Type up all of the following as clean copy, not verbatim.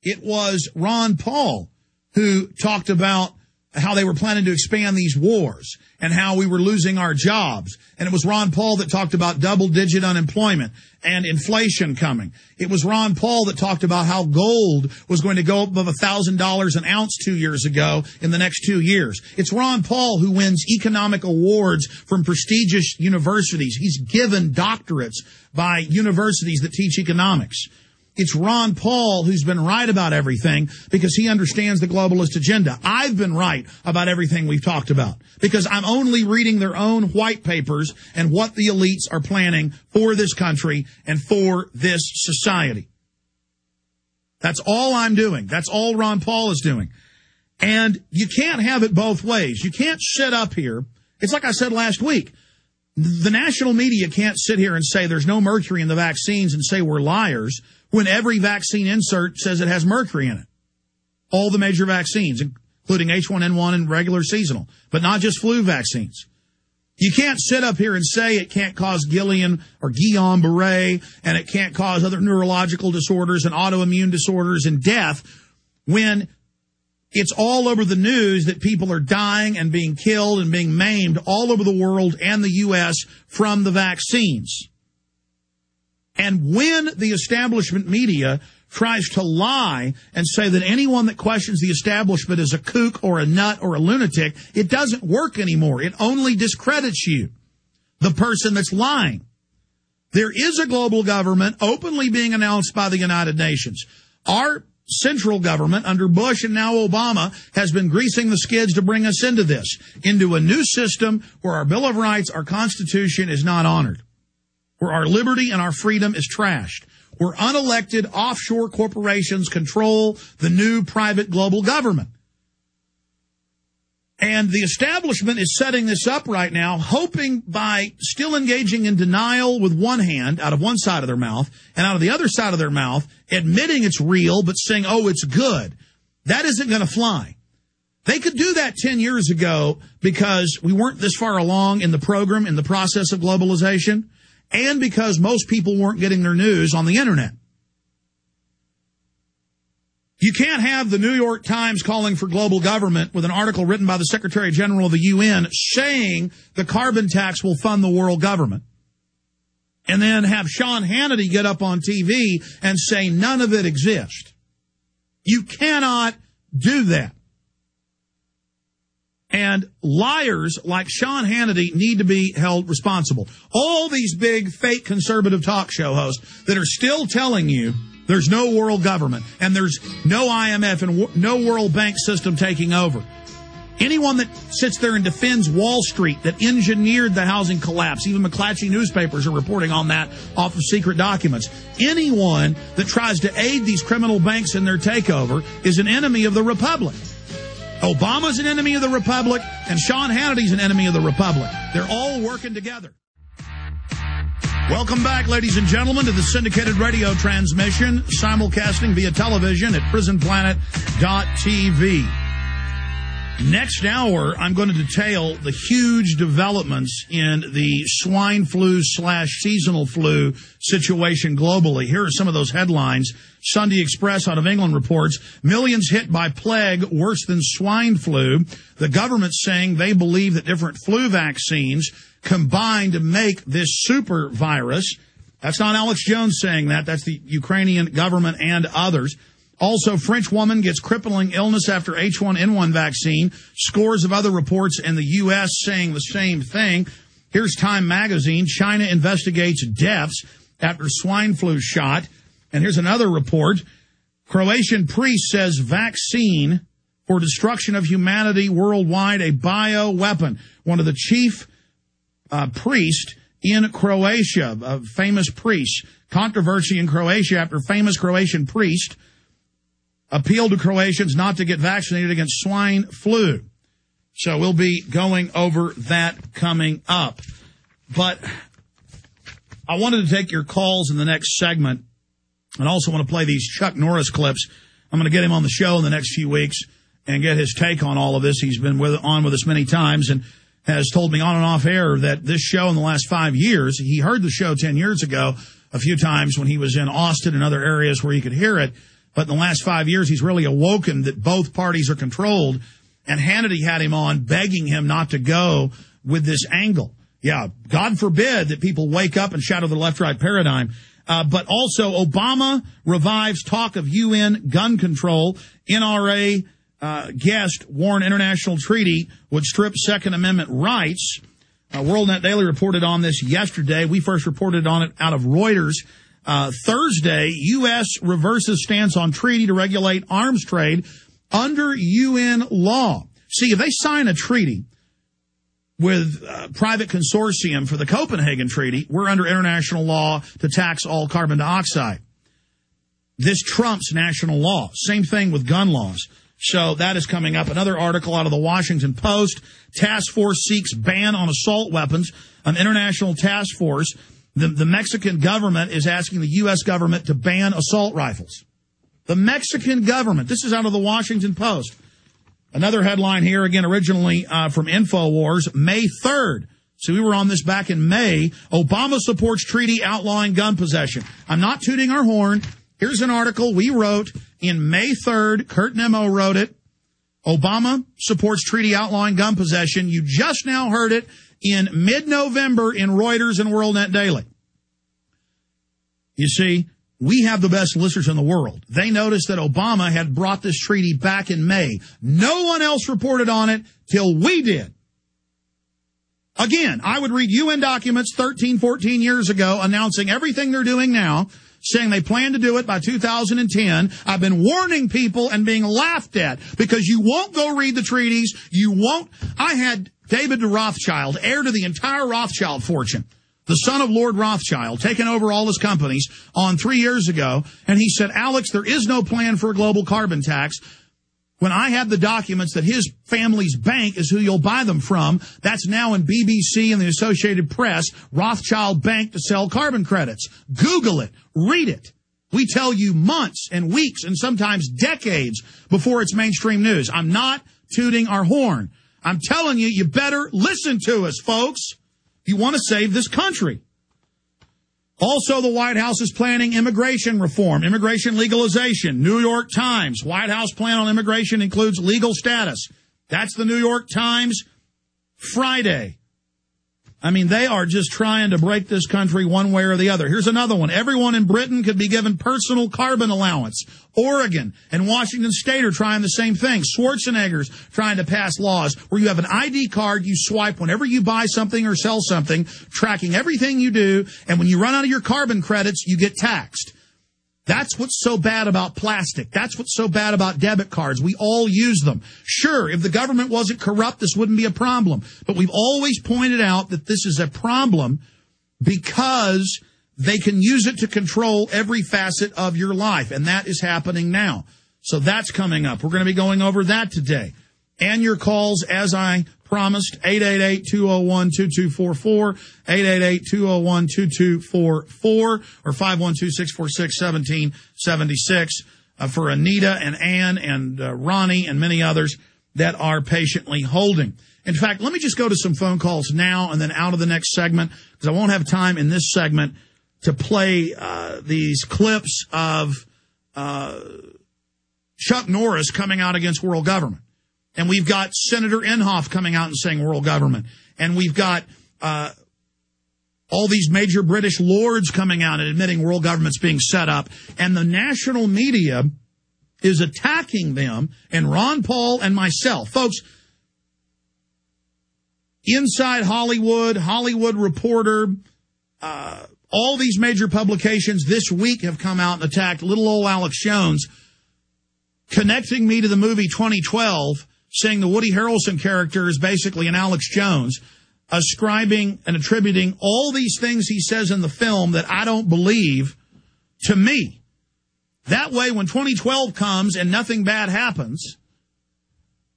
It was Ron Paul who talked about how they were planning to expand these wars and how we were losing our jobs. And it was Ron Paul that talked about double-digit unemployment and inflation coming. It was Ron Paul that talked about how gold was going to go above $1,000 an ounce 2 years ago in the next 2 years. It's Ron Paul who wins economic awards from prestigious universities. He's given doctorates by universities that teach economics. It's Ron Paul who's been right about everything because he understands the globalist agenda. I've been right about everything we've talked about because I'm only reading their own white papers and what the elites are planning for this country and for this society. That's all I'm doing. That's all Ron Paul is doing. And you can't have it both ways. You can't sit up here. It's like I said last week. The national media can't sit here and say there's no mercury in the vaccines and say we're liars when every vaccine insert says it has mercury in it. All the major vaccines, including H1N1 and regular seasonal, but not just flu vaccines. You can't sit up here and say it can't cause Guillain-Barré and it can't cause other neurological disorders and autoimmune disorders and death when it's all over the news that people are dying and being killed and being maimed all over the world and the U.S. from the vaccines. And when the establishment media tries to lie and say that anyone that questions the establishment is a kook or a nut or a lunatic, it doesn't work anymore. It only discredits you, the person that's lying. There is a global government openly being announced by the United Nations. Our central government under Bush and now Obama has been greasing the skids to bring us into this, into a new system where our Bill of Rights, our Constitution is not honored, where our liberty and our freedom is trashed, where unelected offshore corporations control the new private global government. And the establishment is setting this up right now, hoping by still engaging in denial with one hand out of one side of their mouth and out of the other side of their mouth, admitting it's real but saying, oh, it's good. That isn't going to fly. They could do that 10 years ago because we weren't this far along in the program, in the process of globalization, and because most people weren't getting their news on the internet. You can't have the New York Times calling for global government with an article written by the Secretary General of the UN saying the carbon tax will fund the world government, and then have Sean Hannity get up on TV and say none of it exists. You cannot do that. And liars like Sean Hannity need to be held responsible. All these big fake conservative talk show hosts that are still telling you there's no world government and there's no IMF and no World Bank system taking over. Anyone that sits there and defends Wall Street that engineered the housing collapse, even McClatchy newspapers are reporting on that off of secret documents. Anyone that tries to aid these criminal banks in their takeover is an enemy of the Republic. Obama's an enemy of the Republic, and Sean Hannity's an enemy of the Republic. They're all working together. Welcome back, ladies and gentlemen, to the syndicated radio transmission, simulcasting via television at prisonplanet.tv. Next hour, I'm going to detail the huge developments in the swine flu/seasonal flu situation globally. Here are some of those headlines. Sunday Express out of England reports, millions hit by plague worse than swine flu. The government's saying they believe that different flu vaccines combine to make this super virus. That's not Alex Jones saying that. That's the Ukrainian government and others. Also, French woman gets crippling illness after H1N1 vaccine. Scores of other reports in the U.S. saying the same thing. Here's Time magazine. China investigates deaths after swine flu shot. And here's another report. Croatian priest says vaccine for destruction of humanity worldwide, a bioweapon. One of the chief priests in Croatia, a famous priest. Controversy in Croatia after famous Croatian priest appealed to Croatians not to get vaccinated against swine flu. So we'll be going over that coming up. But I wanted to take your calls in the next segment, and also want to play these Chuck Norris clips. I'm going to get him on the show in the next few weeks and get his take on all of this. He's been on with us many times and has told me on and off air that this show in the last 5 years, he heard the show 10 years ago a few times when he was in Austin and other areas where he could hear it. But in the last 5 years, he's really awoken that both parties are controlled. And Hannity had him on begging him not to go with this angle. Yeah, God forbid that people wake up and shadow the left-right paradigm. But also, Obama revives talk of UN gun control. NRA guest warned international treaty would strip Second Amendment rights. WorldNet Daily reported on this yesterday. We first reported on it out of Reuters. Thursday, U.S. reverses stance on treaty to regulate arms trade under UN law. See, if they sign a treaty with private consortium for the Copenhagen Treaty, we're under international law to tax all carbon dioxide. This trumps national law. Same thing with gun laws. So that is coming up. Another article out of the Washington Post. Task force seeks ban on assault weapons. An international task force. The Mexican government is asking the U.S. government to ban assault rifles. The Mexican government. This is out of the Washington Post. Another headline here, again, originally from InfoWars, May 3rd. So we were on this back in May. Obama supports treaty outlawing gun possession. I'm not tooting our horn. Here's an article we wrote in May 3rd. Kurt Nemo wrote it. Obama supports treaty outlawing gun possession. You just now heard it in mid-November in Reuters and WorldNet Daily. You see, we have the best listeners in the world. They noticed that Obama had brought this treaty back in May. No one else reported on it till we did. Again, I would read UN documents 13, 14 years ago announcing everything they're doing now, saying they plan to do it by 2010. I've been warning people and being laughed at because you won't go read the treaties. You won't. I had David de Rothschild, heir to the entire Rothschild fortune, the son of Lord Rothschild, taken over all his companies on 3 years ago. And he said, Alex, there is no plan for a global carbon tax. When I have the documents that his family's bank is who you'll buy them from, that's now in BBC and the Associated Press, Rothschild Bank to sell carbon credits. Google it. Read it. We tell you months and weeks and sometimes decades before it's mainstream news. I'm not tooting our horn. I'm telling you, you better listen to us, folks. You want to save this country. Also, the White House is planning immigration reform, immigration legalization. New York Times, White House plan on immigration includes legal status. That's the New York Times Friday. I mean, they are just trying to break this country one way or the other. Here's another one. Everyone in Britain could be given personal carbon allowance. Oregon and Washington State are trying the same thing. Schwarzenegger's trying to pass laws where you have an ID card you swipe whenever you buy something or sell something, tracking everything you do, and when you run out of your carbon credits, you get taxed. That's what's so bad about plastic. That's what's so bad about debit cards. We all use them. Sure, if the government wasn't corrupt, this wouldn't be a problem. But we've always pointed out that this is a problem because they can use it to control every facet of your life. And that is happening now. So that's coming up. We're going to be going over that today. And your calls, as I promised, 888-201-2244, 888-201-2244, or 512-646-1776 for Anita and Ann and Ronnie and many others that are patiently holding. In fact, let me just go to some phone calls now and then out of the next segment, because I won't have time in this segment to play these clips of Chuck Norris coming out against world government. And we've got Senator Inhofe coming out and saying world government. And we've got all these major British lords coming out and admitting world government's being set up. And the national media is attacking them, and Ron Paul and myself. Folks, Inside Hollywood, Hollywood Reporter, all these major publications this week have come out and attacked little old Alex Jones, connecting me to the movie 2012, saying the Woody Harrelson character is basically an Alex Jones, ascribing and attributing all these things he says in the film that I don't believe to me. That way, when 2012 comes and nothing bad happens,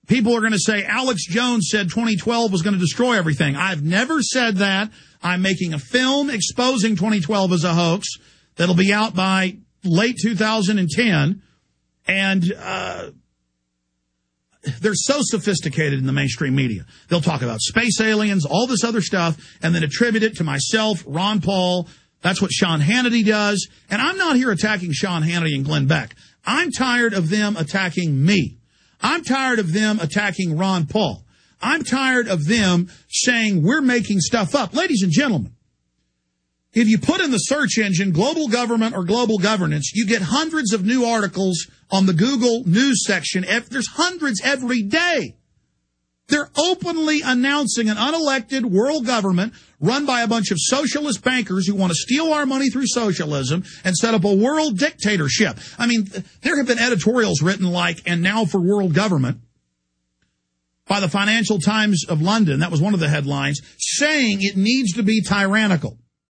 people are going to say Alex Jones said 2012 was going to destroy everything. I've never said that. I'm making a film exposing 2012 as a hoax that'll be out by late 2010. And they're so sophisticated in the mainstream media. They'll talk about space aliens, all this other stuff, and then attribute it to myself, Ron Paul. That's what Sean Hannity does. And I'm not here attacking Sean Hannity and Glenn Beck. I'm tired of them attacking me. I'm tired of them attacking Ron Paul. I'm tired of them saying we're making stuff up. Ladies and gentlemen, if you put in the search engine global government or global governance, you get hundreds of new articles on the Google News section. There's hundreds every day. They're openly announcing an unelected world government run by a bunch of socialist bankers who want to steal our money through socialism and set up a world dictatorship. I mean, there have been editorials written like, and now for world government, by the Financial Times of London, that was one of the headlines, saying it needs to be tyrannical.